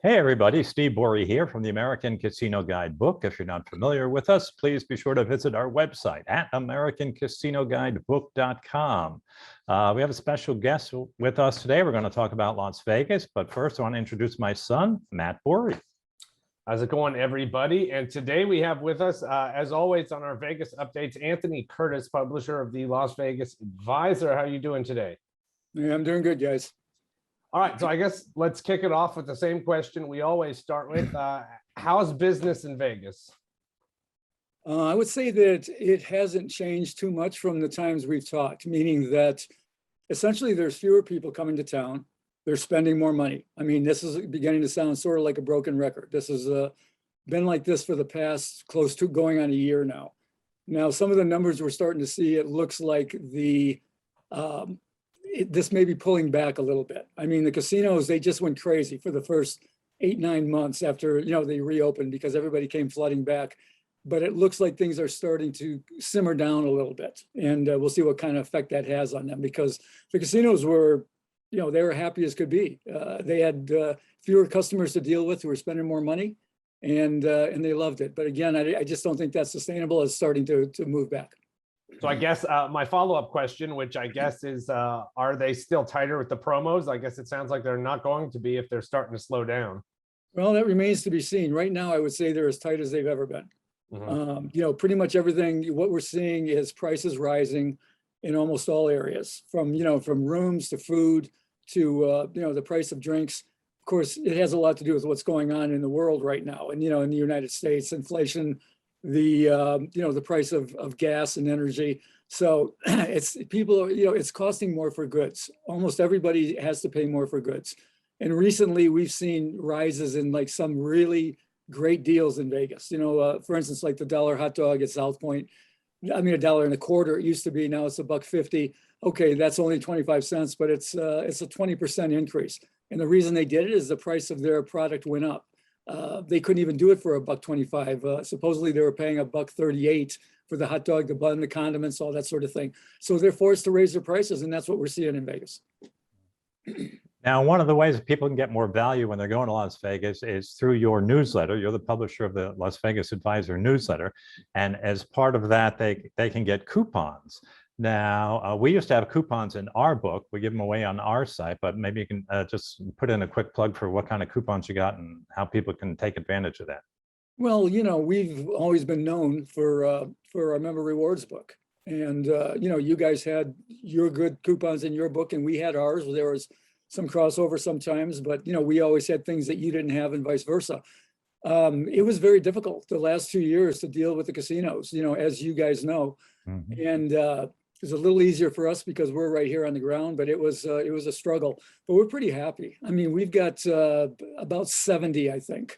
Hey everybody, Steve Bourie here from the American Casino Guidebook. If you're not familiar with us, please be sure to visit our website at americancasinoguidebook.com. We have a special guest with us today. We're going to talk about Las Vegas, but first I want to introduce my son, Matt Bourie. How's it going, everybody? And today we have with us, as always, on our Vegas updates, Anthony Curtis, publisher of the Las Vegas Advisor. How are you doing today? Yeah, I'm doing good, guys. All right, so I guess let's kick it off with the same question we always start with. How's business in Vegas? I would say that it hasn't changed too much from the times we've talked, meaning that essentially there's fewer people coming to town. They're spending more money. I mean, this is beginning to sound sort of like a broken record. This has been like this for the past close to going on a year now. Now, some of the numbers we're starting to see, it looks like this may be pulling back a little bit. I mean, the casinos, they just went crazy for the first 8-9 months after, they reopened because everybody came flooding back. But it looks like things are starting to simmer down a little bit. And we'll see what kind of effect that has on them, because the casinos were, they were happy as could be. They had fewer customers to deal with who were spending more money, and they loved it. But again, I just don't think that's sustainable. It's starting to move back. So I guess my follow-up question, which I guess is, are they still tighter with the promos? I guess it sounds like they're not going to be if they're starting to slow down. Well, that remains to be seen. Right now, I would say they're as tight as they've ever been. Mm-hmm. Pretty much everything, what we're seeing is prices rising in almost all areas, from rooms to food to, the price of drinks. Of course, it has a lot to do with what's going on in the world right now. And, in the United States, inflation, the price of gas and energy. So it's costing more for goods. Almost everybody has to pay more for goods. And recently we've seen rises in like some really great deals in Vegas. For instance, like the $1 hot dog at South Point. I mean, $1.25 it used to be, now it's $1.50. Okay, that's only 25 cents, but it's a 20% increase. And the reason they did it is the price of their product went up. They couldn't even do it for $1.25. Supposedly they were paying $1.38 for the hot dog, the bun, the condiments, all that sort of thing. So they're forced to raise their prices, and that's what we're seeing in Vegas. Now, one of the ways that people can get more value when they're going to Las Vegas is through your newsletter. You're the publisher of the Las Vegas Advisor newsletter. And as part of that, they can get coupons. Now, we used to have coupons in our book. We give them away on our site, but maybe you can just put in a quick plug for what kind of coupons you got and how people can take advantage of that. Well, we've always been known for our member rewards book. And, you guys had your good coupons in your book and we had ours. There was some crossover sometimes, but, we always had things that you didn't have and vice versa. It was very difficult the last 2 years to deal with the casinos, as you guys know. Mm-hmm. And it was a little easier for us because we're right here on the ground, but it was a struggle. But we're pretty happy. I mean, we've got about 70, I think,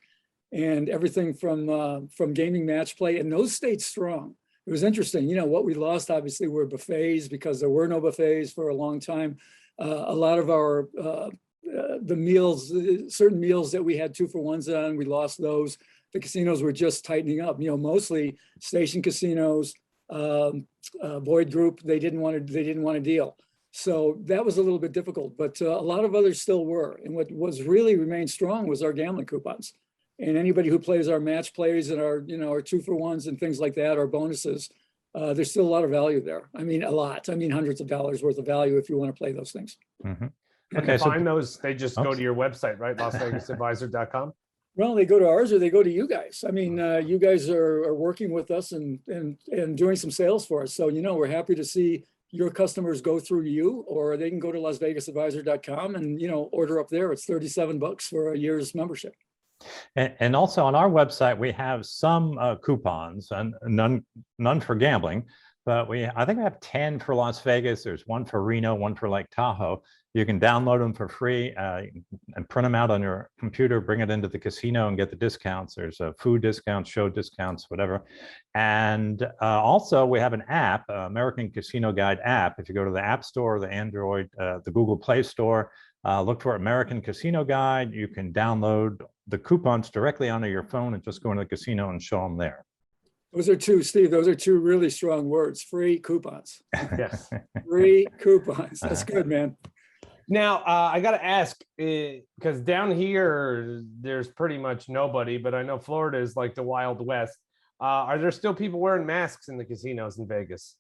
and everything from gaming match play, and those stayed strong. It was interesting. What we lost obviously were buffets because there were no buffets for a long time. A lot of our the meals, certain meals that we had 2-for-1s on, we lost those. The casinos were just tightening up. Mostly station casinos. Boyd Group, they didn't want to deal. So that was a little bit difficult, but a lot of others still were. And what was really remained strong was our gambling coupons. And anybody who plays our match plays and our 2-for-1s and things like that, our bonuses, there's still a lot of value there. I mean, a lot. I mean, hundreds of dollars worth of value if you want to play those things. Mm-hmm. Okay, to find those, they just go to your website, right? LasVegasAdvisor.com. Well, they go to ours or they go to you guys. I mean, you guys are working with us and doing some sales for us. So, we're happy to see your customers go through you, or they can go to LasVegasAdvisor.com and, order up there. It's $37 for a year's membership. And also on our website, we have some coupons and none for gambling, but I think we have 10 for Las Vegas. There's one for Reno, one for Lake Tahoe. You can download them for free and print them out on your computer, bring it into the casino and get the discounts. There's food discounts, show discounts, whatever. And also we have an app, American Casino Guide app. If you go to the App Store, the Android, the Google Play Store, look for American Casino Guide. You can download the coupons directly onto your phone and just go into the casino and show them there. Those are two, Steve, those are two really strong words, free coupons. Yes. Free coupons. That's good, man. Now, I got to ask, because down here, there's pretty much nobody, but I know Florida is like the Wild West. Are there still people wearing masks in the casinos in Vegas?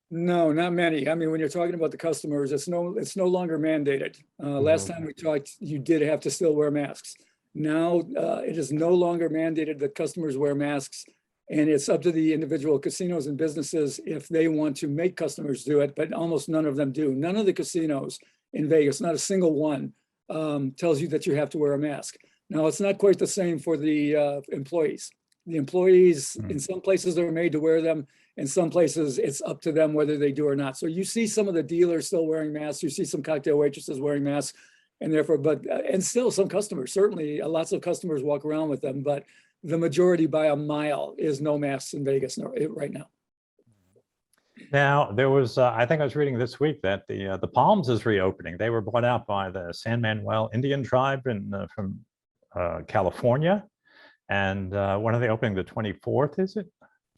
No, not many. I mean, when you're talking about the customers, it's no longer mandated. Last time we talked, you did have to still wear masks. Now, it is no longer mandated that customers wear masks, and it's up to the individual casinos and businesses if they want to make customers do it, but almost none of them do. None of the casinos in Vegas, not a single one, tells you that you have to wear a mask. Now, it's not quite the same for the employees. The employees, in some places, they're made to wear them. In some places, it's up to them whether they do or not. So you see some of the dealers still wearing masks. You see some cocktail waitresses wearing masks, and therefore, and still some customers, certainly lots of customers walk around with them, but the majority by a mile is no masks in Vegas right now. Now, there was, I think I was reading this week that the Palms is reopening. They were bought out by the San Manuel Indian tribe from California. And when are they opening? The 24th, is it?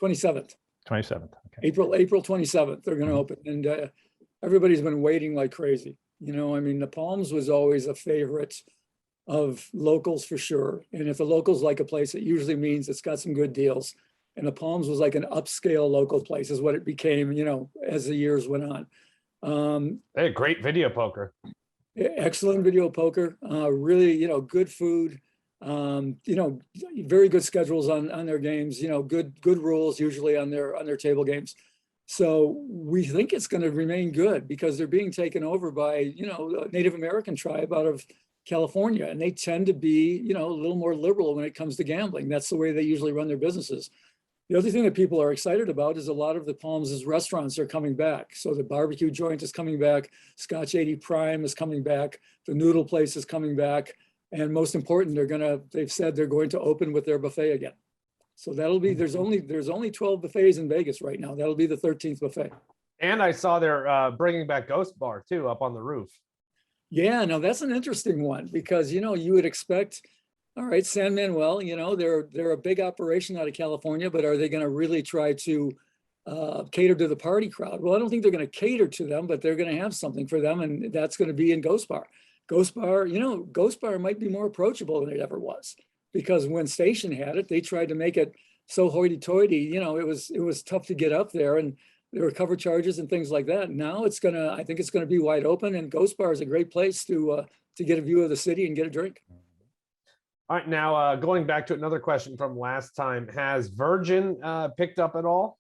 27th. 27th. Okay. April 27th, they're going to open. And everybody's been waiting like crazy. You know, I mean, the Palms was always a favorite of locals for sure. And if the locals like a place, it usually means it's got some good deals. And the Palms was like an upscale local place is what it became, you know, as the years went on. They had great video poker. Excellent video poker, really, you know, good food, you know, very good schedules on their games, you know, good rules usually on their table games. So we think it's going to remain good because they're being taken over by, you know, a Native American tribe out of California, and they tend to be, you know, a little more liberal when it comes to gambling. That's the way they usually run their businesses. The other thing that people are excited about is a lot of the Palms' restaurants are coming back. So the barbecue joint is coming back, Scotch 80 Prime is coming back, the noodle place is coming back, and most important, they've said they're going to open with their buffet again. So that'll be, there's only 12 buffets in Vegas right now. That'll be the 13th buffet. And I saw they're bringing back Ghost Bar too, up on the roof. Yeah, no, that's an interesting one because, you know, you would expect, all right, San Manuel, you know, they're a big operation out of California, but are they going to really try to cater to the party crowd? Well, I don't think they're going to cater to them, but they're going to have something for them, and that's going to be in Ghost Bar. Ghost Bar, you know, Ghost Bar might be more approachable than it ever was because when Station had it, they tried to make it so hoity-toity, you know, it was tough to get up there, and there were cover charges and things like that. Now I think it's gonna be wide open, and Ghost Bar is a great place to get a view of the city and get a drink. All right, now going back to another question from last time, has Virgin picked up at all?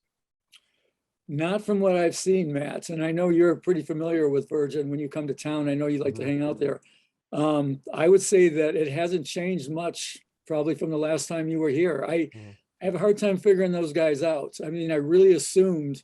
Not from what I've seen, Matt, and I know you're pretty familiar with Virgin when you come to town. I know you like to hang out there. I would say that it hasn't changed much probably from the last time you were here. I have a hard time figuring those guys out. I mean, I really assumed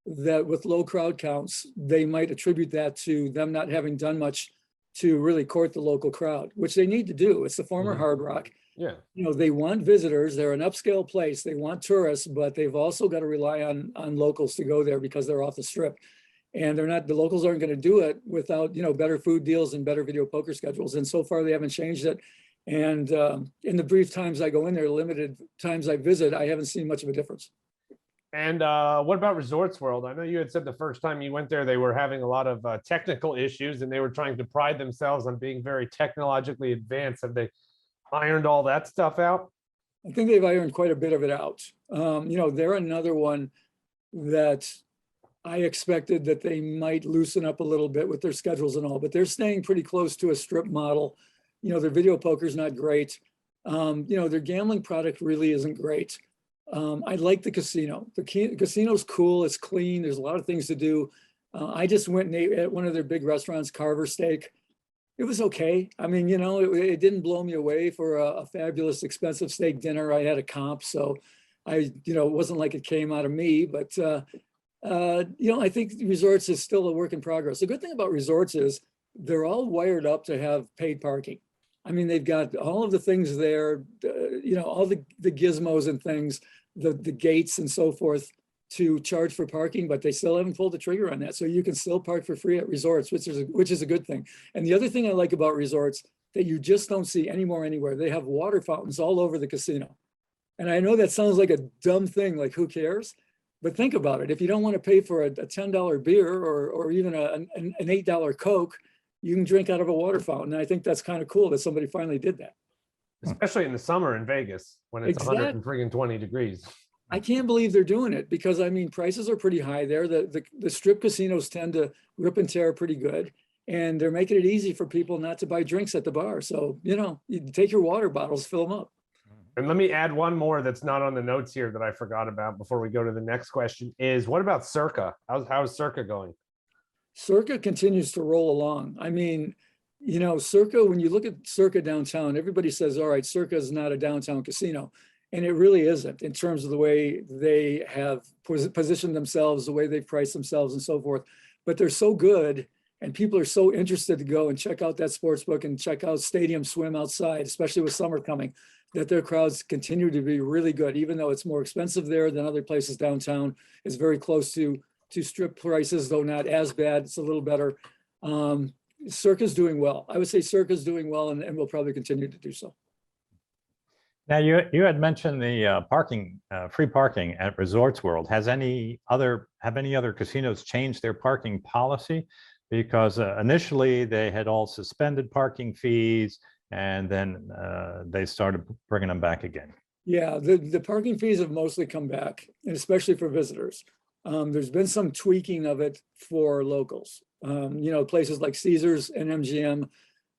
that with low crowd counts, they might attribute that to them not having done much to really court the local crowd, which they need to do. It's the former Hard Rock. Yeah. You know, they want visitors. They're an upscale place. They want tourists, but they've also got to rely on locals to go there because they're off the strip. And the locals aren't going to do it without, you know, better food deals and better video poker schedules. And so far they haven't changed it. And in the brief times I go in there, limited times I visit, I haven't seen much of a difference. And what about Resorts World? I know you had said the first time you went there, they were having a lot of technical issues and they were trying to pride themselves on being very technologically advanced. Have they ironed all that stuff out? I think they've ironed quite a bit of it out. You know, they're another one that I expected that they might loosen up a little bit with their schedules and all, but they're staying pretty close to a strip model. You know, their video poker is not great. You know, their gambling product really isn't great. I like the casino. The casino's cool. It's clean. There's a lot of things to do. I just went and ate at one of their big restaurants, Carver Steak. It was okay. I mean, you know, it didn't blow me away for a fabulous, expensive steak dinner. I had a comp, so you know, it wasn't like it came out of me, but, you know, I think Resorts is still a work in progress. The good thing about Resorts is they're all wired up to have paid parking. I mean, they've got all of the things there, you know, all the gizmos and things, the gates and so forth to charge for parking, but they still haven't pulled the trigger on that. So you can still park for free at Resorts, which is a good thing. And the other thing I like about Resorts that you just don't see anymore anywhere, they have water fountains all over the casino. And I know that sounds like a dumb thing, like who cares? But think about it. If you don't want to pay for a $10 beer or even an $8 Coke, you can drink out of a water fountain. And I think that's kind of cool that somebody finally did that. Especially in the summer in Vegas when it's Exactly. 120 degrees. I can't believe they're doing it because I mean, prices are pretty high there. The strip casinos tend to rip and tear pretty good. And they're making it easy for people not to buy drinks at the bar. So, you know, you take your water bottles, fill them up. And let me add one more that's not on the notes here that I forgot about before we go to the next question is what about Circa? How's Circa going? Circa continues to roll along. I mean, you know, Circa, when you look at Circa downtown, everybody says, all right, Circa is not a downtown casino. And it really isn't in terms of the way they have positioned themselves, the way they've priced themselves and so forth. But they're so good and people are so interested to go and check out that sports book and check out Stadium Swim outside, especially with summer coming, that their crowds continue to be really good, even though it's more expensive there than other places downtown. It's very close to strip prices, though not as bad. It's a little better. Circa's doing well. I would say Circa's doing well and will probably continue to do so. Now, you had mentioned the parking, free parking at Resorts World. Have any other casinos changed their parking policy? Because initially they had all suspended parking fees, and then they started bringing them back again. Yeah, the parking fees have mostly come back, and especially for visitors. There's been some tweaking of it for locals. You know, places like Caesars and MGM.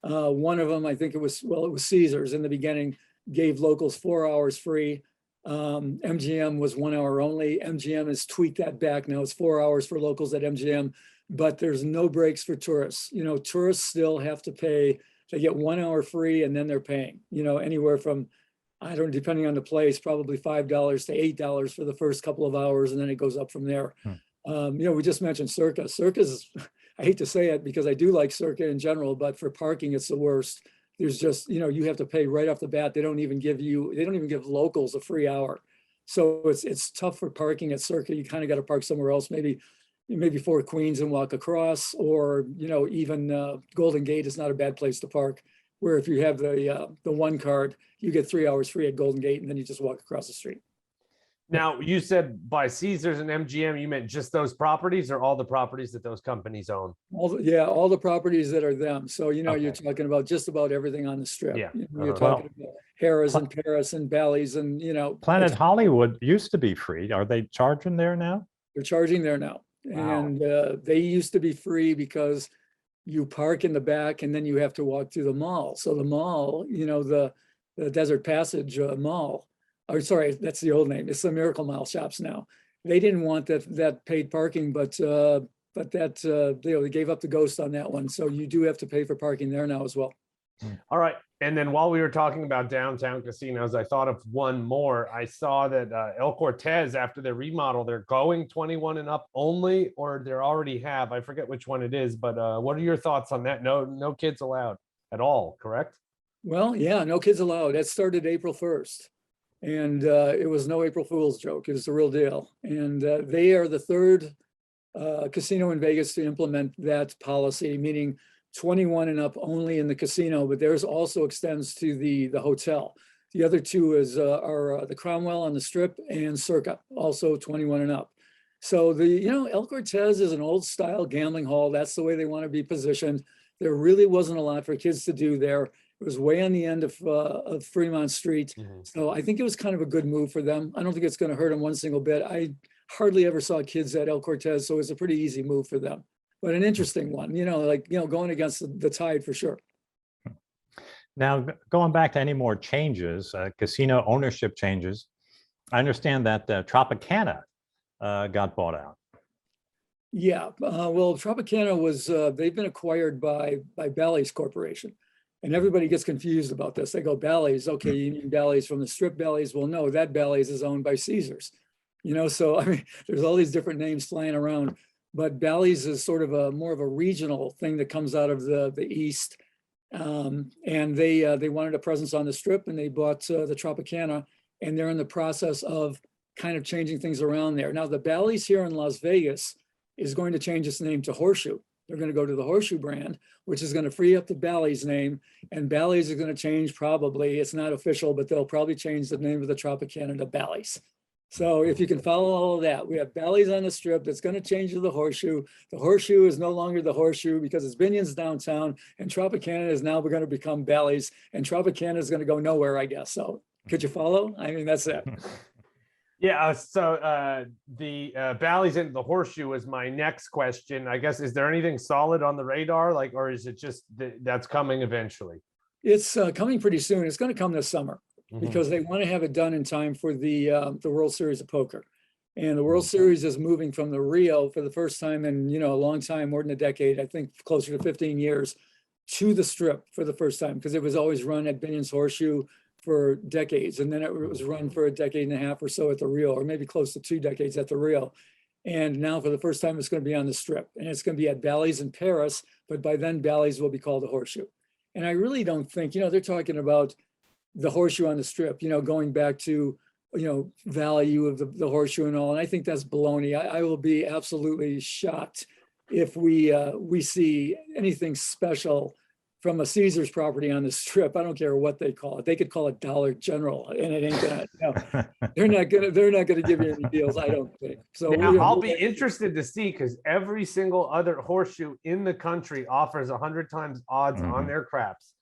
One of them, I think it was Caesars in the beginning, gave locals 4 hours free. MGM was 1 hour only. MGM has tweaked that back. Now it's 4 hours for locals at MGM, but there's no breaks for tourists. You know, tourists still have to pay. They get 1 hour free and then they're paying, you know, anywhere from, I don't know, depending on the place, probably $5 to $8 for the first couple of hours. And then it goes up from there. You know, we just mentioned Circa. Circa's, I hate to say it because I do like Circa in general, but for parking, it's the worst. There's just, you know, you have to pay right off the bat. They don't even give give locals a free hour. So it's tough for parking at Circa. You kind of got to park somewhere else, maybe Fort Queens and walk across, or, you know, even Golden Gate is not a bad place to park, where if you have the one card, you get 3 hours free at Golden Gate and then you just walk across the street. Now, you said by Caesars and MGM, you meant just those properties or all the properties that those companies own? All the properties that are them. So, you know, Okay. You're talking about just about everything on the strip. Yeah. You know, you're talking about Harrah's and Paris and Bally's and, you know. Planet Hollywood used to be free. Are they charging there now? They're charging there now. Wow. And they used to be free because you park in the back and then you have to walk through the mall. So the mall, you know, the Desert Passage Mall, or sorry, that's the old name. It's the Miracle Mile shops now. They didn't want that paid parking, but that they gave up the ghost on that one. So you do have to pay for parking there now as well. All right. And then while we were talking about downtown casinos, I thought of one more. I saw that El Cortez, after their remodel, they're going 21 and up only, or they already have. I forget which one it is, but what are your thoughts on that? No kids allowed at all, correct? Well, yeah, no kids allowed. That started April 1st. And it was no April Fool's joke. It was the real deal. And they are the third casino in Vegas to implement that policy, meaning 21 and up only in the casino, but theirs also extends to the hotel. The other two are the Cromwell on the Strip and Circa, also 21 and up. So El Cortez is an old style gambling hall. That's the way they want to be positioned. There really wasn't a lot for kids to do there. It was way on the end of Fremont Street. Mm-hmm. So I think it was kind of a good move for them. I don't think it's going to hurt them one single bit. I hardly ever saw kids at El Cortez, so it's a pretty easy move for them. But an interesting one, going against the tide for sure. Now, going back to any more changes, casino ownership changes, I understand that Tropicana got bought out. Yeah, well, Tropicana was, they've been acquired by Bally's Corporation. And everybody gets confused about this. They go, Bally's, okay, you mean Bally's from the Strip Bally's? Well, no, that Bally's is owned by Caesars. So I mean, there's all these different names flying around, but Bally's is sort of more of a regional thing that comes out of the East. And they wanted a presence on the Strip, and they bought the Tropicana, and they're in the process of kind of changing things around there. Now, the Bally's here in Las Vegas is going to change its name to Horseshoe. They're going to go to the Horseshoe brand, which is going to free up the Bally's name, and Bally's is going to change probably. It's not official, but they'll probably change the name of the Tropicana to Bally's. So if you can follow all of that, we have Bally's on the Strip that's going to change to the Horseshoe. The Horseshoe is no longer the Horseshoe because it's Binion's downtown, and Tropicana is now going to become Bally's, and Tropicana is going to go nowhere, I guess. So could you follow? I mean, that's it. Yeah, so the Bally's into the Horseshoe is my next question. I guess, is there anything solid on the radar, like, or is it just that's coming eventually? It's coming pretty soon. It's going to come this summer because they want to have it done in time for the World Series of Poker. And the World Series is moving from the Rio for the first time in, a long time, more than a decade, I think closer to 15 years, to the Strip for the first time, because it was always run at Binion's Horseshoe for decades. And then it was run for a decade and a half or so at the Rio, or maybe close to 2 decades at the Rio. And now for the first time, it's going to be on the Strip, and it's going to be at Bally's in Paris, but by then Bally's will be called the Horseshoe. And I really don't think, they're talking about the Horseshoe on the Strip, going back to, value of the Horseshoe and all. And I think that's baloney. I will be absolutely shocked if we see anything special from a Caesar's property on the Strip. I don't care what they call it. They could call it Dollar General, and it ain't gonna. They're not gonna give you any deals, I don't think. So now, I'll be interested to see, because every single other Horseshoe in the country offers 100 times odds on their craps.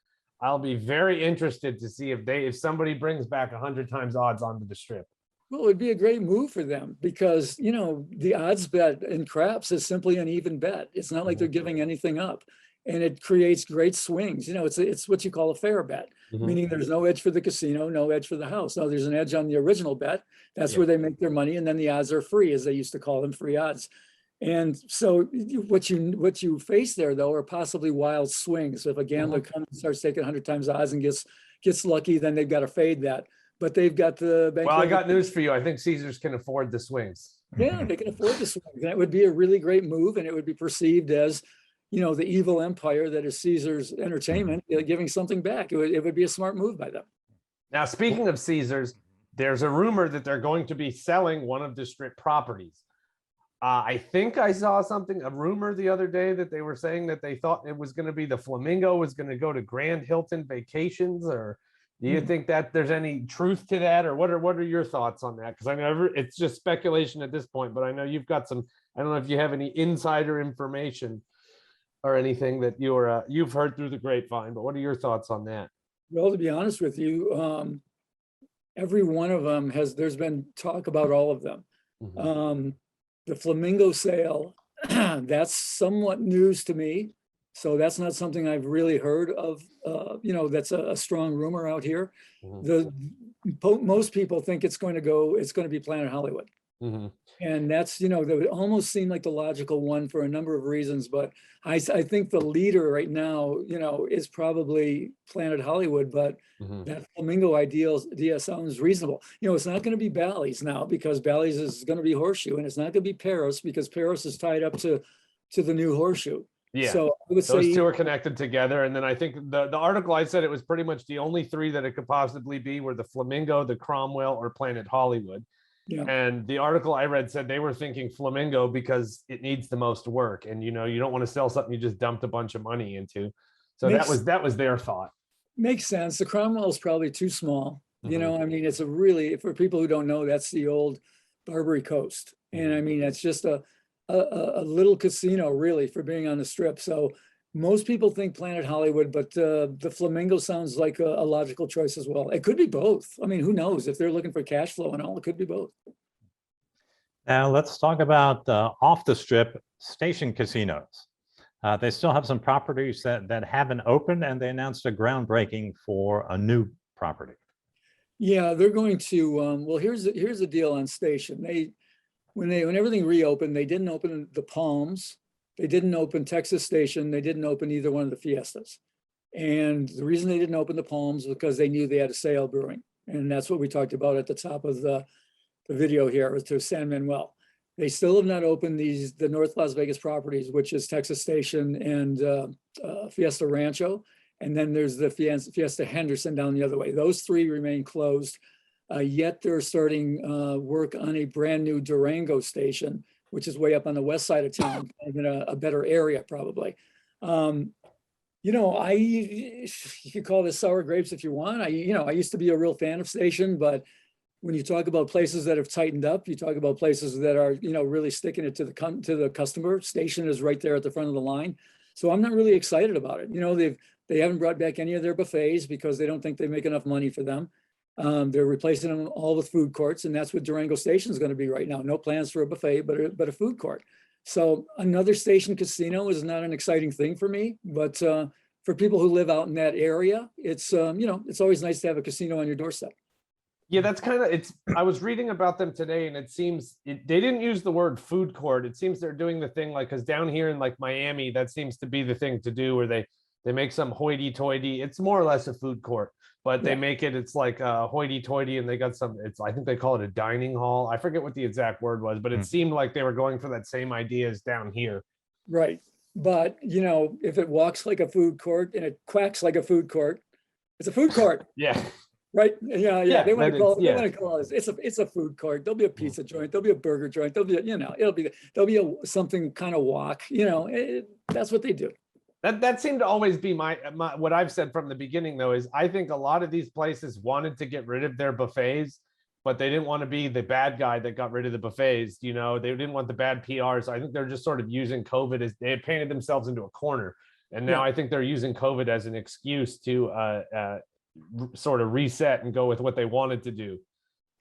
I'll be very interested to see if somebody brings back 100 times odds onto the Strip. Well, it would be a great move for them because, the odds bet in craps is simply an even bet. It's not like they're giving anything up, and it creates great swings. It's what you call a fair bet, meaning there's no edge for the casino, no edge for the house. No, there's an edge on the original bet. That's where they make their money. And then the odds are free, as they used to call them, free odds. And so what you face there, though, are possibly wild swings. So if a gambler comes and starts taking 100 times odds and gets lucky, then they've got to fade that. But they've got the bank. Well, I got news for you. I think Caesars can afford the swings. Yeah, they can afford the swings. That would be a really great move, and it would be perceived as, the evil empire that is Caesars Entertainment, giving something back. It would be a smart move by them. Now, speaking of Caesars, there's a rumor that they're going to be selling one of the Strip properties. I think I saw a rumor the other day that they were saying that they thought it was going to be the Flamingo was going to go to Grand Hilton Vacations, or do you think that there's any truth to that, or what are your thoughts on that? Because I know it's just speculation at this point, but I know you've got some. I don't know if you have any insider information or anything that you've heard through the grapevine, but what are your thoughts on that? Well, to be honest with you, every one of them there's been talk about all of them. The Flamingo sale, that's somewhat news to me. So that's not something I've really heard of, that's a strong rumor out here. Most people think it's going to be Planet Hollywood. And that's, that would almost seem like the logical one for a number of reasons. But I think the leader right now, is probably Planet Hollywood, but that Flamingo idea sounds reasonable. It's not going to be Bally's now, because Bally's is going to be Horseshoe, and it's not going to be Paris because Paris is tied up to the new Horseshoe. Yeah, so I would those two are connected together. And then I think the article I said, it was pretty much the only 3 that it could possibly be were the Flamingo, the Cromwell, or Planet Hollywood. Yeah. And the article I read said they were thinking Flamingo because it needs the most work, and you don't want to sell something you just dumped a bunch of money into. So that was their thought. Makes sense. The Cromwell is probably too small. I mean, it's for people who don't know, that's the old Barbary Coast, and I mean, it's just a little casino really for being on the Strip. So most people think Planet Hollywood, but the Flamingo sounds like a logical choice as well. It could be both. I mean, who knows? If they're looking for cash flow and all, it could be both. Now let's talk about off the Strip station casinos. They still have some properties that haven't opened, and they announced a groundbreaking for a new property. Yeah, they're going to. Well, here's the deal on station. When everything reopened, they didn't open the Palms. They didn't open Texas Station. They didn't open either one of the Fiestas. And the reason they didn't open the Palms was because they knew they had a sale brewing. And that's what we talked about at the top of the video here, to San Manuel. They still have not opened the North Las Vegas properties, which is Texas Station and Fiesta Rancho. And then there's the Fiesta Henderson down the other way. Those 3 remain closed. Yet they're starting work on a brand new Durango station, which is way up on the west side of town, in a better area probably. You could call this sour grapes if you want. I used to be a real fan of station, but when you talk about places that have tightened up, you talk about places that are, really sticking it to the customer. Station is right there at the front of the line. So I'm not really excited about it. They haven't brought back any of their buffets because they don't think they make enough money for them. They're replacing them all with food courts, and that's what Durango Station is going to be right now. No plans for a buffet, but a food court. So another station casino is not an exciting thing for me, but for people who live out in that area, it's it's always nice to have a casino on your doorstep. Yeah, that's kind of I was reading about them today, and it seems they didn't use the word food court. It seems they're doing the thing like, because down here in like Miami, that seems to be the thing to do, where they make some hoity-toity. It's more or less a food court, but they make it's like hoity-toity, and they got some. I think they call it a dining hall. I forget what the exact word was, but it seemed like they were going for that same idea as down here. Right, but if it walks like a food court and it quacks like a food court, it's a food court. Yeah. Right. Yeah. They want to call it. Yeah. They want to call it. It's a food court. There'll be a pizza joint. There'll be a burger joint. There'll be there'll be something kind of walk. That's what they do. That seemed to always be my what I've said from the beginning, though, is I think a lot of these places wanted to get rid of their buffets, but they didn't want to be the bad guy that got rid of the buffets. They didn't want the bad PR. So I think they're just sort of using COVID as they had painted themselves into a corner, and now I think they're using COVID as an excuse to sort of reset and go with what they wanted to do.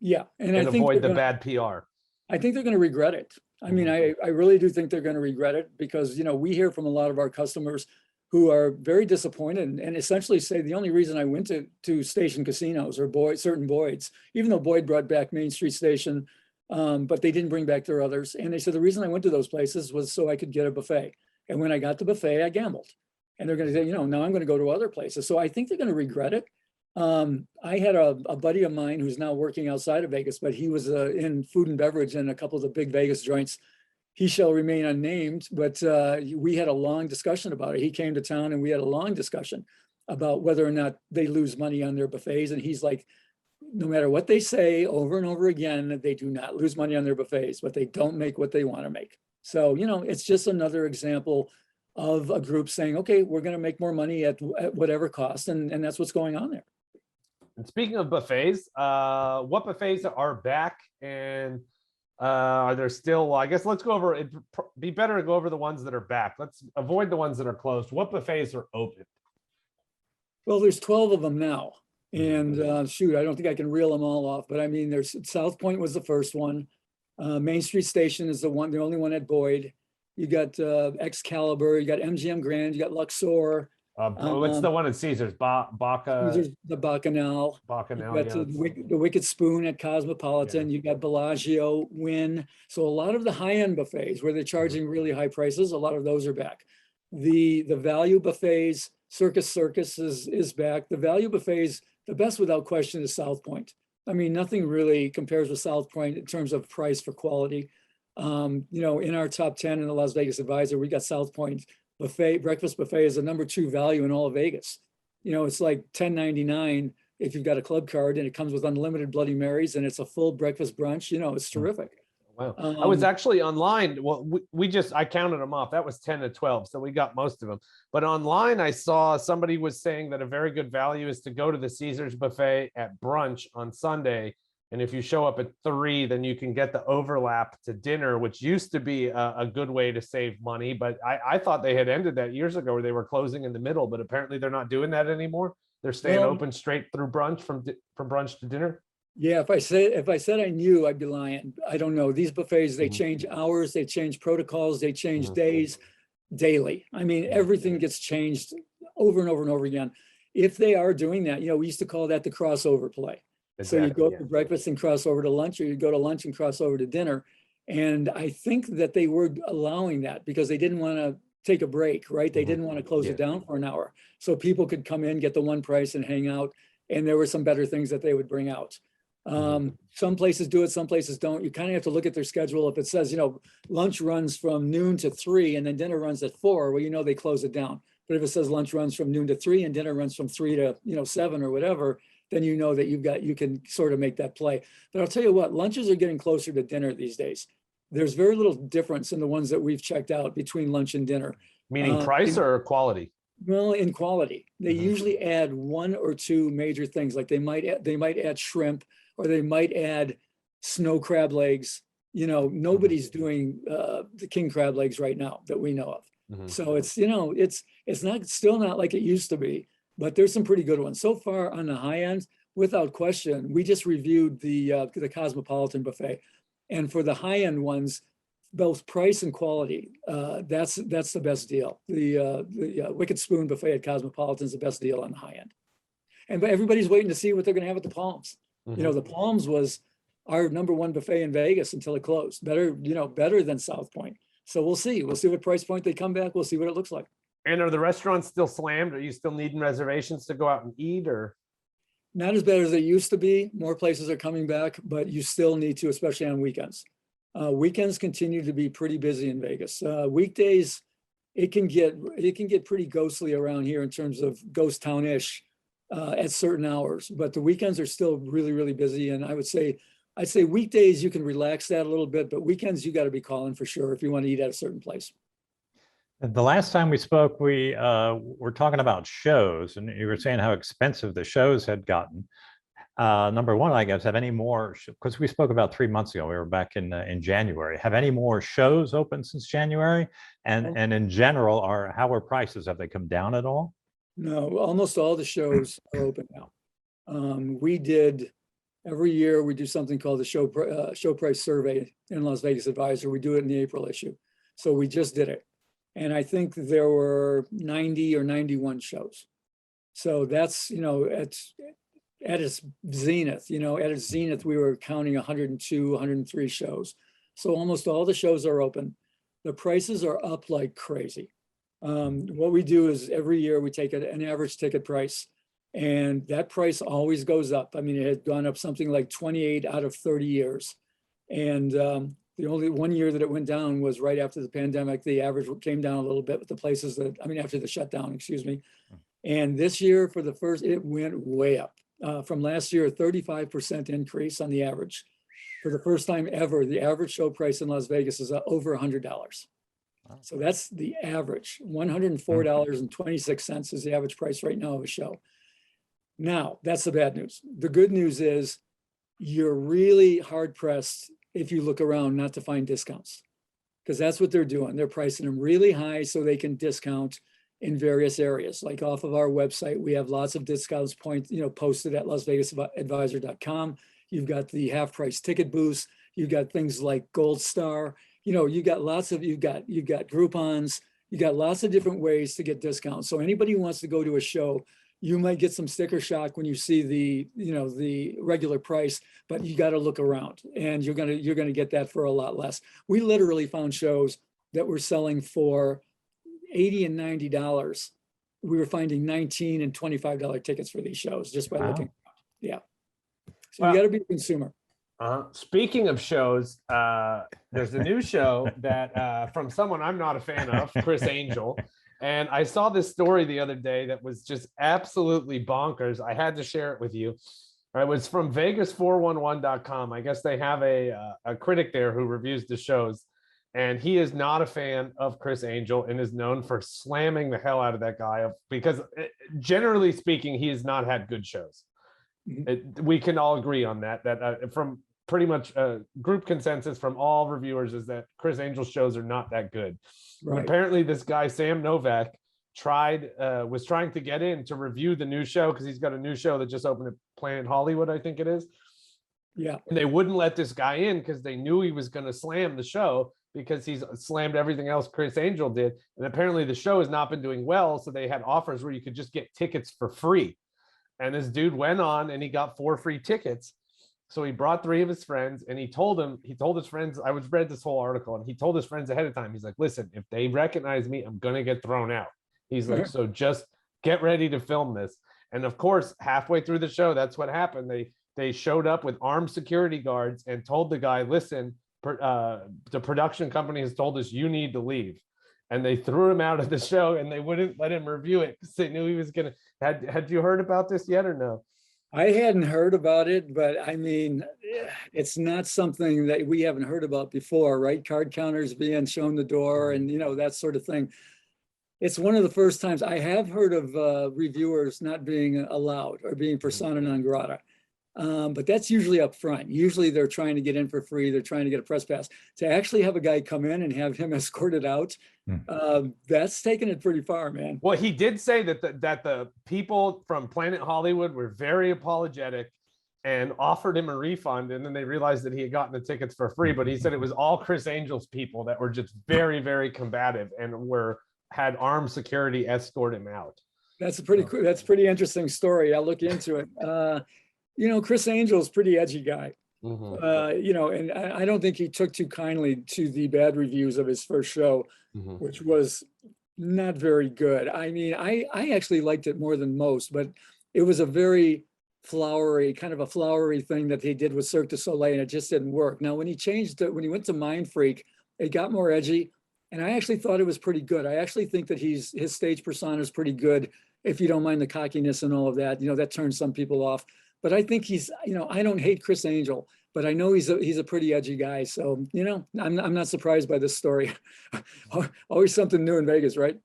Yeah. And I think avoid the bad PR. I think they're going to regret it. I mean, I really do think they're going to regret it because, we hear from a lot of our customers who are very disappointed and essentially say the only reason I went to station casinos or certain Boyd's, even though Boyd brought back Main Street Station, but they didn't bring back their others. And they said the reason I went to those places was so I could get a buffet. And when I got the buffet, I gambled. And they're going to say, now I'm going to go to other places. So I think they're going to regret it. I had a buddy of mine who's now working outside of Vegas, but he was in food and beverage in a couple of the big Vegas joints. He shall remain unnamed, but we had a long discussion about it. He came to town and we had a long discussion about whether or not they lose money on their buffets. And he's like, no matter what they say over and over again, they do not lose money on their buffets, but they don't make what they want to make. So, it's just another example of a group saying, okay, we're going to make more money at whatever cost. And that's what's going on there. And speaking of buffets, what buffets are back, and are there still? Well, I guess let's go over. It'd be better to go over the ones that are back. Let's avoid the ones that are closed. What buffets are open? Well, there's 12 of them now, and shoot, I don't think I can reel them all off. But I mean, there's South Point was the first one. Main Street Station is the only one at Boyd. You got Excalibur. You got MGM Grand. You got Luxor. What's the one at Caesars? Baca. Caesars, the Bacchanal. Bacchanal. You got the Wicked Spoon at Cosmopolitan. You got Bellagio, Wynn. So a lot of the high-end buffets where they're charging really high prices, a lot of those are back. The value buffets, Circus is back. The value buffets, the best without question is South Point. I mean, nothing really compares with South Point in terms of price for quality. In our top 10 in the Las Vegas Advisor, we got South Point breakfast buffet is the number 2 value in all of Vegas. It's like $10.99 if you've got a club card, and it comes with unlimited Bloody Marys, and it's a full breakfast brunch. It's terrific. Wow. I was actually online. Well, I counted them off. That was 10 to 12. So we got most of them. But online, I saw somebody was saying that a very good value is to go to the Caesars buffet at brunch on Sunday. And if you show up at 3, then you can get the overlap to dinner, which used to be a good way to save money. But I thought they had ended that years ago, where they were closing in the middle. But apparently they're not doing that anymore. They're staying open straight through brunch from brunch to dinner. Yeah, if I said I knew, I'd be lying. I don't know. These buffets, they change hours, they change protocols, they change days daily. I mean, everything gets changed over and over and over again. If they are doing that, we used to call that the crossover play. Exactly, so you go to breakfast and cross over to lunch, or you go to lunch and cross over to dinner. And I think that they were allowing that because they didn't want to take a break, right? They didn't want to close it down for an hour. So people could come in, get the one price and hang out. And there were some better things that they would bring out. Some places do it, some places don't. You kind of have to look at their schedule. If it says, lunch runs from noon to 3 and then dinner runs at 4, well, they close it down. But if it says lunch runs from noon to 3 and dinner runs from 3 to 7 or whatever, then that you can sort of make that play. But I'll tell you what, lunches are getting closer to dinner these days. There's very little difference in the ones that we've checked out between lunch and dinner. Meaning price or quality? Well, in quality. They usually add 1 or 2 major things. Like they might add shrimp, or they might add snow crab legs. You know, nobody's doing the king crab legs right now that we know of. So it's, you know, it's not, still not like it used to be, but there's some pretty good ones. So far on the high end, without question, we just reviewed the Cosmopolitan buffet. And for the high end ones, both price and quality, that's the best deal. The Wicked Spoon buffet at Cosmopolitan is the best deal on the high end. And but everybody's waiting to see what they're going to have at the Palms. You know, the Palms was our #1 buffet in Vegas until it closed. Better, you know, better than South Point. So we'll see. We'll see what price point they come back. We'll see what it looks like. And are the restaurants still slammed? Are you still needing reservations to go out and eat, or? Not as bad as they used to be. More places are coming back, but you still need to, especially on weekends. Weekends continue to be pretty busy in Vegas. Weekdays, it can get pretty ghostly around here in terms of ghost town-ish at certain hours, but the weekends are still really, really busy. And I'd say weekdays, you can relax that a little bit, but weekends, you got to be calling for sure if you want to eat at a certain place. The last time we spoke, we were talking about shows, and you were saying how expensive the shows had gotten. Number one, I guess, have any more, because we spoke about 3 months ago, we were back in January. Have any more shows open since January? And in general, how are prices? Have they come down at all? No, almost all the shows are open now. Every year we do something called the show price survey in Las Vegas Advisor. We do it in the April issue. So we just did it. And I think there were 90 or 91 shows. So that's, you know, at its zenith, we were counting 102, 103 shows. So almost all the shows are open. The prices are up like crazy. What we do is every year we take an average ticket price, and that price always goes up. I mean, it had gone up something like 28 out of 30 years. And the only one year that it went down was right after the pandemic. The average came down a little bit with the places after the shutdown, excuse me. And this year it went way up. From last year, a 35% increase on the average. For the first time ever, the average show price in Las Vegas is over $100. So that's the average. $104.26 is the average price right now of a show. Now, that's the bad news. The good news is you're really hard pressed if you look around not to find discounts, because that's what they're doing. They're pricing them really high so they can discount in various areas. Like off of our website, we have lots of discounts posted at LasVegasAdvisor.com. You've got the half price ticket booths. You've got things like Gold Star. You know, you've got Groupons. You got lots of different ways to get discounts. So anybody who wants to go to a show, you might get some sticker shock when you see the regular price, but you got to look around, and you're gonna get that for a lot less. We literally found shows that were selling for $80 and $90. We were finding $19 and $25 tickets for these shows just by looking. Yeah. So you got to be a consumer. Speaking of shows, there's a new show that from someone I'm not a fan of, Chris Angel. And I saw this story the other day that was just absolutely bonkers. I had to share it with you. It was from Vegas411.com. I guess they have a critic there who reviews the shows. And he is not a fan of Chris Angel and is known for slamming the hell out of that guy because generally speaking, he has not had good shows. We can all agree on that from pretty much group consensus from all reviewers is that Chris Angel's shows are not that good. Right. Apparently this guy, Sam Novak, was trying to get in to review the new show because he's got a new show that just opened at Planet Hollywood, I think it is. Yeah. And they wouldn't let this guy in because they knew he was going to slam the show because he's slammed everything else Chris Angel did. And apparently the show has not been doing well. So they had offers where you could just get tickets for free. And this dude went on and he got 4 free tickets. So he brought 3 of his friends and he told his friends, I read this whole article, and he told his friends ahead of time. He's like, listen, if they recognize me, I'm going to get thrown out. He's like, so just get ready to film this. And of course, halfway through the show, that's what happened. They showed up with armed security guards and told the guy, listen, the production company has told us you need to leave. And they threw him out of the show and they wouldn't let him review it because they knew he was going to. Had you heard about this yet or no? I hadn't heard about it, but I mean, it's not something that we haven't heard about before, right? Card counters being shown the door and, that sort of thing. It's one of the first times I have heard of reviewers not being allowed or being persona non grata. But that's usually up front. Usually they're trying to get in for free. They're trying to get a press pass. To actually have a guy come in and have him escorted out, that's taking it pretty far, man. Well, he did say that the people from Planet Hollywood were very apologetic and offered him a refund, and then they realized that he had gotten the tickets for free. But he said it was all Chris Angel's people that were just very, very combative and had armed security escort him out. That's a pretty interesting story. I'll look into it. You know, Chris Angel's pretty edgy guy. You know, and I don't think he took too kindly to the bad reviews of his first show, which was not very good. I mean, I actually liked it more than most, but it was a very flowery, kind of a flowery thing that he did with Cirque du Soleil, and it just didn't work. Now, when he when he went to Mind Freak, it got more edgy, and I actually thought it was pretty good. I actually think that his stage persona is pretty good, if you don't mind the cockiness and all of that. You know, that turns some people off. But I think he's, you know, I don't hate Chris Angel, but I know he's a pretty edgy guy. So, you know, I'm not surprised by this story. Always something new in Vegas, right?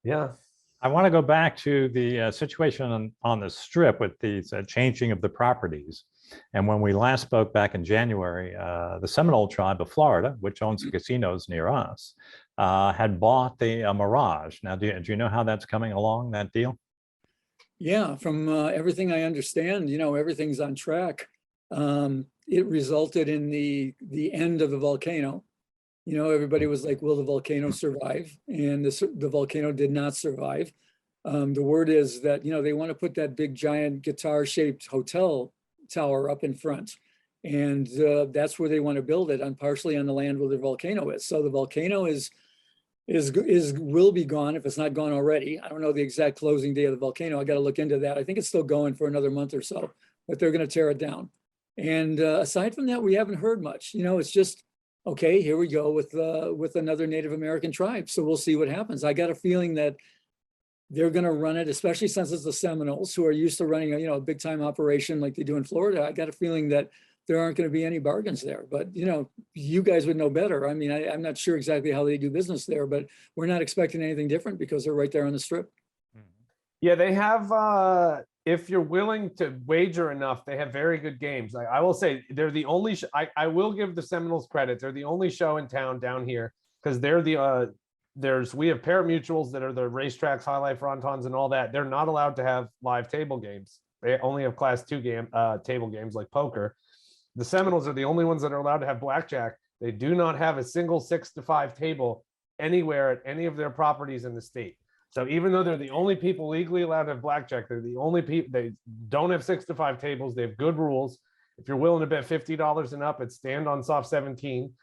Yeah. I want to go back to the situation on the Strip with the changing of the properties. And when we last spoke back in January, the Seminole tribe of Florida, which owns the casinos near us, had bought the Mirage. Now, do you know how that's coming along, that deal? Yeah, from everything I understand, you know, everything's on track. It resulted in the end of the volcano. You know, everybody was like, will the volcano survive? And the volcano did not survive. The word is that, you know, they want to put that big giant guitar-shaped hotel tower up in front. And that's where they want to build it, partially on the land where the volcano is. So the volcano will be gone if it's not gone already. I don't know the exact closing day of the volcano. I got to look into that. I think it's still going for another month or so, but they're going to tear it down. And aside from that, we haven't heard much. You know, it's just, okay, here we go with another Native American tribe. So we'll see what happens. I got a feeling that they're going to run it, especially since it's the Seminoles, who are used to running a big time operation like they do in Florida. I got a feeling that there aren't going to be any bargains there. But, you know, you guys would know better. I mean, I'm not sure exactly how they do business there, but we're not expecting anything different because they're right there on the Strip. Yeah, they have, if you're willing to wager enough, they have very good games. I will say they're the only, I will give the Seminoles credit. They're the only show in town down here because they're the, we have pari-mutuels that are the racetracks, high life frontons and all that. They're not allowed to have live table games. They only have class 2 table games like poker. The Seminoles are the only ones that are allowed to have blackjack. They do not have a single 6 to 5 table anywhere at any of their properties in the state. So even though they're the only people legally allowed to have blackjack, they're the only people, they don't have 6 to 5 tables. They have good rules. If you're willing to bet $50 and up, it's stand on soft 17.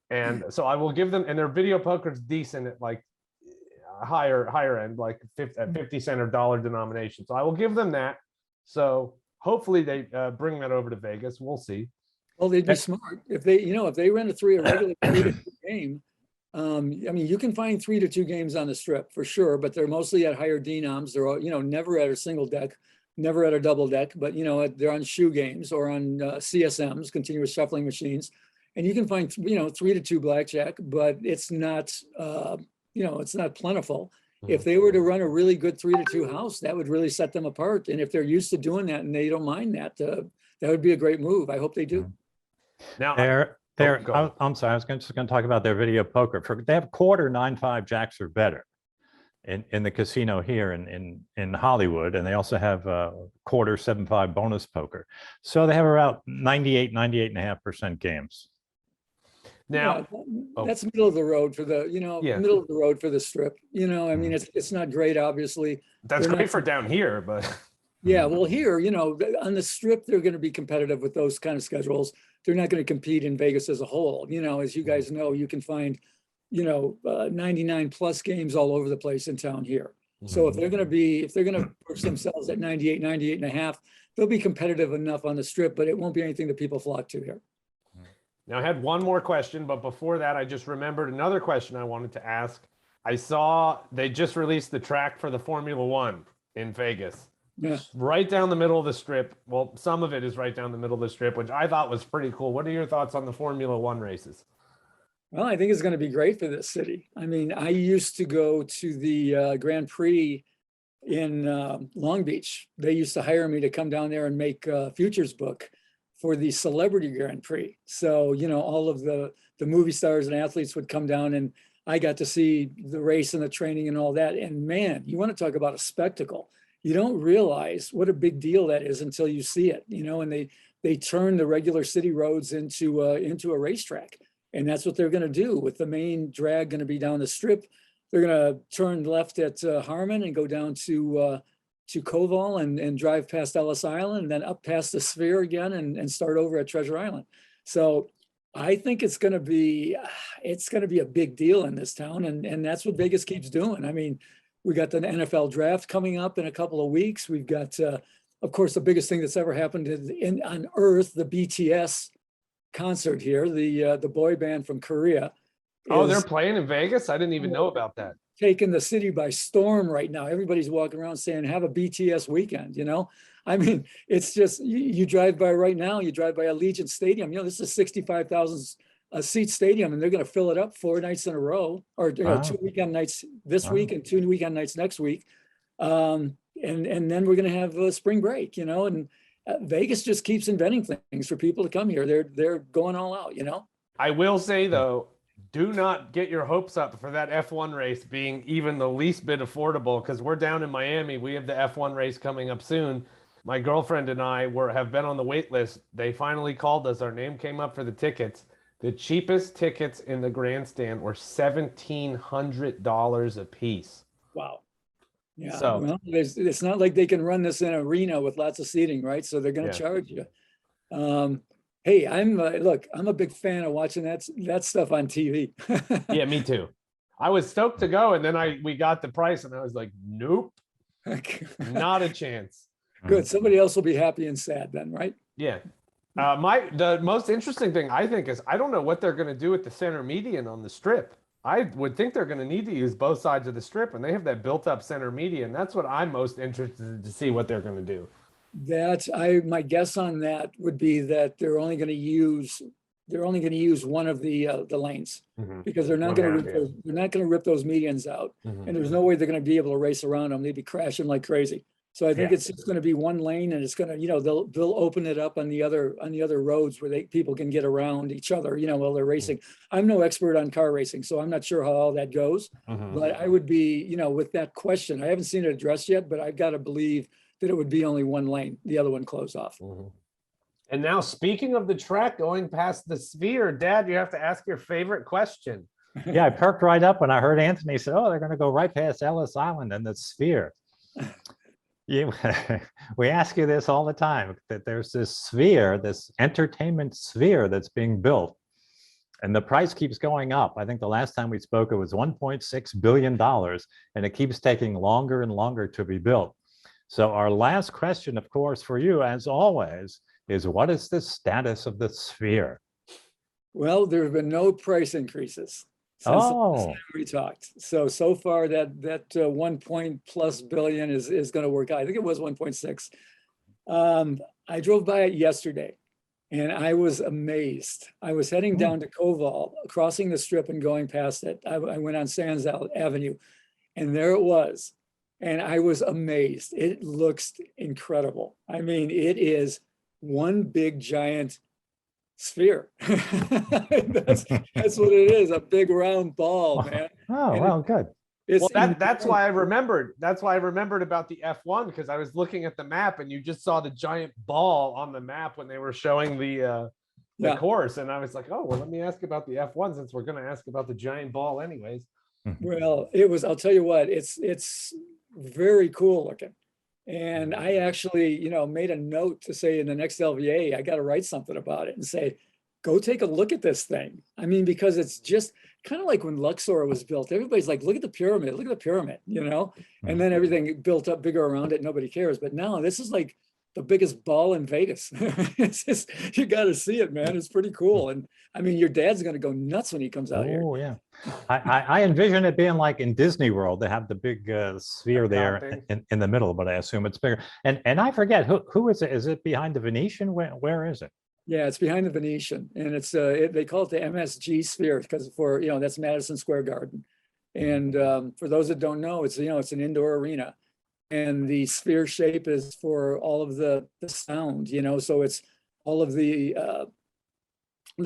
And so I will give them, and their video poker's decent at like higher end, like 50 cent or dollar denomination. So I will give them that. So hopefully they bring that over to Vegas. We'll see. Well, they'd be smart if they rent a regular 3-2 game. I mean, you can find 3-2 games on the Strip for sure, but they're mostly at higher denoms. They're all, never at a single deck, never at a double deck, but they're on shoe games or on CSMs, continuous shuffling machines, and you can find 3-2 blackjack, but it's not it's not plentiful. If they were to run a really good 3-2 house, that would really set them apart. And if they're used to doing that and they don't mind that, that would be a great move. I hope they do. Now, I'm sorry, I was just going to talk about their video poker. They have quarter 9-5 jacks or better in the casino here in Hollywood, and they also have quarter 7-5 bonus poker. So they have about 98.5% games. Now, that's middle of the road for the middle of the road for the Strip. I mean, it's not great, obviously. That's great for down here, but yeah, well, here, on the Strip, they're going to be competitive with those kind of schedules. They're not going to compete in Vegas as a whole. As you guys know, you can find 99 plus games all over the place in town here. So if they're going to push themselves at 98.5, they'll be competitive enough on the Strip, but it won't be anything that people flock to here. Now I had one more question, but before that, I just remembered another question I wanted to ask. I saw they just released the track for the Formula One in Vegas. Yeah. Right down the middle of the Strip. Well, some of it is right down the middle of the Strip, which I thought was pretty cool. What are your thoughts on the Formula One races? Well, I think it's going to be great for this city. I mean, I used to go to the Grand Prix in Long Beach. They used to hire me to come down there and make Futures Book for the Celebrity Grand Prix. So, you know, all of the movie stars and athletes would come down, and I got to see the race and the training and all that. And man, you want to talk about a spectacle. You don't realize what a big deal that is until you see it, you know, and they turn the regular city roads into a racetrack. And that's what they're going to do with the main drag going to be down the strip. They're going to turn left at Harmon and go down to Koval and drive past Ellis Island and then up past the Sphere again and start over at Treasure Island. So I think it's going to be a big deal in this town, and that's what Vegas keeps doing. I mean, we got the NFL draft coming up in a couple of weeks. We've got, of course, the biggest thing that's ever happened on Earth, the BTS concert here, the boy band from Korea. Oh, they're playing in Vegas? I didn't even know about that. Taking the city by storm right now. Everybody's walking around saying, have a BTS weekend, you know? I mean, it's just, you drive by right now, you drive by Allegiant Stadium, you know, this is a 65,000 seat stadium, and they're going to fill it up 4 nights in a row, or you know, 2 weekend nights this week and 2 weekend nights next week. And then we're going to have spring break, you know, and Vegas just keeps inventing things for people to come here. They're going all out, you know? I will say though, do not get your hopes up for that F1 race being even the least bit affordable, because we're down in Miami. We have the F1 race coming up soon. My girlfriend and I have been on the wait list. They finally called us. Our name came up for the tickets. The cheapest tickets in the grandstand were $1,700 a piece. Wow. Yeah. So well, it's not like they can run this in an arena with lots of seating, right? So they're going to charge you. Hey, I'm a big fan of watching that stuff on TV. yeah, me too. I was stoked to go, and then we got the price, and I was like, nope, not a chance. Good. Somebody else will be happy and sad then, right? Yeah. The most interesting thing I think is I don't know what they're going to do with the center median on the strip. I would think they're going to need to use both sides of the strip, and they have that built-up center median. That's what I'm most interested to see what they're going to do. My guess on that would be that they're only going to use one of the lanes, because they're not going to rip those medians out, and there's no way they're going to be able to race around them. They'd be crashing like crazy. So I think it's just going to be one lane, and it's going to, you know, they'll open it up on the other roads where people can get around each other, you know, while they're racing. I'm no expert on car racing, so I'm not sure how all that goes. But I would be, you know, with that question, I haven't seen it addressed yet, but I've got to believe that it would be only one lane, the other one closed off. And now, speaking of the track going past the Sphere, Dad, you have to ask your favorite question. Yeah, I perked right up when I heard Anthony say, "Oh, they're going to go right past Ellis Island and the Sphere." Yeah, we ask you this all the time, that there's this sphere, this entertainment sphere that's being built, and the price keeps going up. I think the last time we spoke, it was $1.6 billion, and it keeps taking longer and longer to be built. So our last question, of course, for you, as always, is what is the status of the sphere? Well, there have been no price increases since the last time we talked. So far that 1+ billion is going to work out. I think it was 1.6. I drove by it yesterday, and I was amazed. I was heading down to Koval, crossing the strip and going past it. I went on Sands Avenue, and there it was. And I was amazed. It looks incredible. I mean, it is one big giant sphere. that's what it is, a big round ball, man. Oh, well, good. Well, that's why I remembered. That's why I remembered about the F1, because I was looking at the map, and you just saw the giant ball on the map when they were showing the course, and I was like, oh, well, let me ask about the F1 since we're going to ask about the giant ball anyways. Well, I'll tell you what, it's very cool looking. And I actually, you know, made a note to say in the next LVA, I got to write something about it and say, go take a look at this thing. I mean, because it's just kind of like when Luxor was built. Everybody's like, look at the pyramid, you know, and then everything built up bigger around it. Nobody cares. But now this is like the biggest ball in Vegas. It's just, you got to see it, man. It's pretty cool. And I mean, your dad's going to go nuts when he comes out here. Oh, yeah. I envision it being like in Disney World. They have the big sphere there in the middle, but I assume it's bigger. And I forget, who is it? Is it behind the Venetian? Where is it? Yeah, it's behind the Venetian. And it's they call it the MSG sphere because that's Madison Square Garden. And for those that don't know, it's, it's an indoor arena. and the sphere shape is for all of the sound, you know, so it's all of the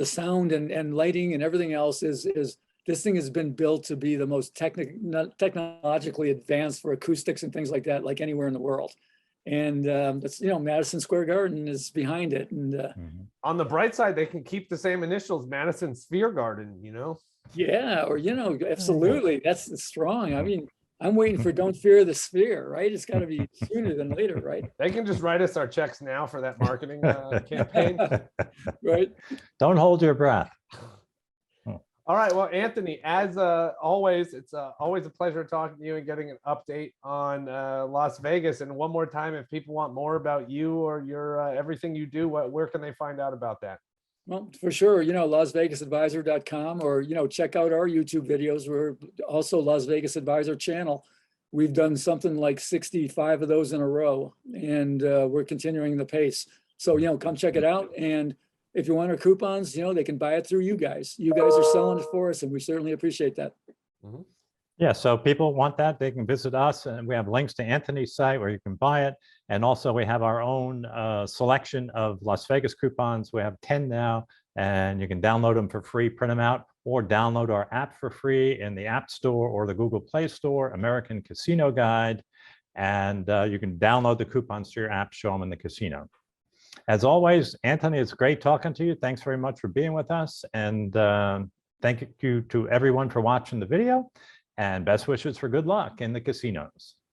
sound and lighting and everything else is this thing has been built to be the most technologically advanced for acoustics and things like that, like anywhere in the world. And that's, you know, Madison Square Garden is behind it. And on the bright side, they can keep the same initials, Madison Sphere Garden, you know? yeah, or, you know, absolutely. That's strong. I mean, I'm waiting for Don't Fear the Sphere, right? It's got to be sooner than later, right? They can just write us our checks now for that marketing campaign. Right. Don't hold your breath. All right. Well, Anthony, as always, it's always a pleasure talking to you and getting an update on Las Vegas. And one more time, if people want more about you or your everything you do, where can they find out about that? Well, for sure, you know, LasVegasAdvisor.com, or, you know, check out our YouTube videos. We're also Las Vegas Advisor channel. We've done something like 65 of those in a row, and we're continuing the pace. So, you know, come check it out. And if you want our coupons, you know, they can buy it through you guys. You guys are selling it for us, and we certainly appreciate that. Mm-hmm. Yeah, so people want that, they can visit us, and we have links to Anthony's site where you can buy it. And also we have our own selection of Las Vegas coupons. We have 10 now, and you can download them for free, print them out, or download our app for free in the App Store or the Google Play Store, American Casino Guide. And you can download the coupons to your app, show them in the casino. As always, Anthony, it's great talking to you. Thanks very much for being with us. And thank you to everyone for watching the video. And best wishes for good luck in the casinos.